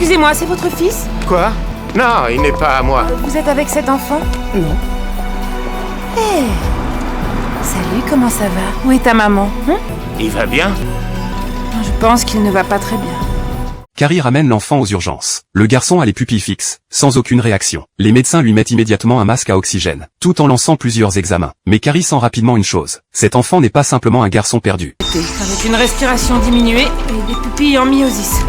Excusez-moi, c'est votre fils? Quoi? Non, il n'est pas à moi. Vous êtes avec cet enfant? Non. Hé! Salut, comment ça va? Où est ta maman? Il va bien? Je pense qu'il ne va pas très bien. Carrie ramène l'enfant aux urgences. Le garçon a les pupilles fixes, sans aucune réaction. Les médecins lui mettent immédiatement un masque à oxygène, tout en lançant plusieurs examens. Mais Carrie sent rapidement une chose. Cet enfant n'est pas simplement un garçon perdu. Avec une respiration diminuée et des pupilles en myosis.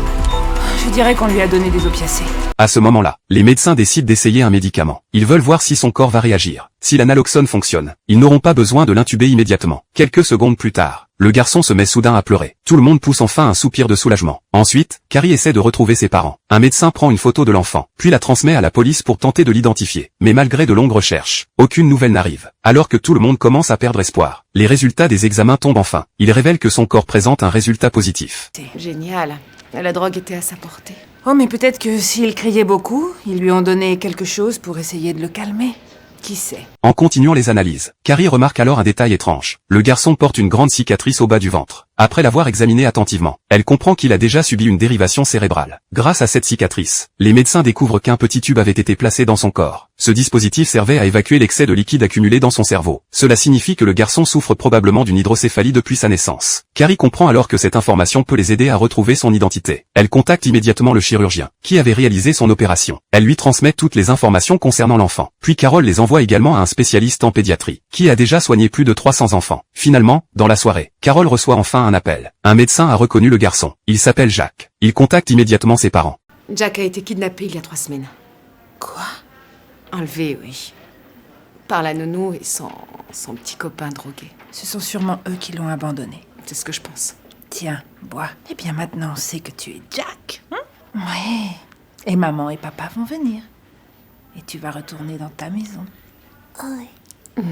Je dirais qu'on lui a donné des opiacés. À ce moment-là, les médecins décident d'essayer un médicament. Ils veulent voir si son corps va réagir. Si la naloxone fonctionne, ils n'auront pas besoin de l'intuber immédiatement. Quelques secondes plus tard, le garçon se met soudain à pleurer. Tout le monde pousse enfin un soupir de soulagement. Ensuite, Carrie essaie de retrouver ses parents. Un médecin prend une photo de l'enfant, puis la transmet à la police pour tenter de l'identifier. Mais malgré de longues recherches, aucune nouvelle n'arrive. Alors que tout le monde commence à perdre espoir, les résultats des examens tombent enfin. Ils révèlent que son corps présente un résultat positif. C'est génial. La drogue était à sa portée. Oh, mais peut-être que s'il criait beaucoup, ils lui ont donné quelque chose pour essayer de le calmer. Qui sait? En continuant les analyses, Carrie remarque alors un détail étrange. Le garçon porte une grande cicatrice au bas du ventre. Après l'avoir examiné attentivement, elle comprend qu'il a déjà subi une dérivation cérébrale. Grâce à cette cicatrice, les médecins découvrent qu'un petit tube avait été placé dans son corps. Ce dispositif servait à évacuer l'excès de liquide accumulé dans son cerveau. Cela signifie que le garçon souffre probablement d'une hydrocéphalie depuis sa naissance. Carrie comprend alors que cette information peut les aider à retrouver son identité. Elle contacte immédiatement le chirurgien, qui avait réalisé son opération. Elle lui transmet toutes les informations concernant l'enfant. Puis Carole les envoie également à un spécialiste en pédiatrie, qui a déjà soigné plus de 300 enfants. Finalement, dans la soirée, Carole reçoit enfin un appel. Un médecin a reconnu le garçon. Il s'appelle Jack. Il contacte immédiatement ses parents. Jack a été kidnappé il y a 3 semaines. Quoi? Enlevé, oui. Par la nounou et son petit copain drogué. Ce sont sûrement eux qui l'ont abandonné. C'est ce que je pense. Tiens, bois. Eh bien maintenant on sait que tu es Jack. Ouais. Et maman et papa vont venir. Et tu vas retourner dans ta maison. Ouais.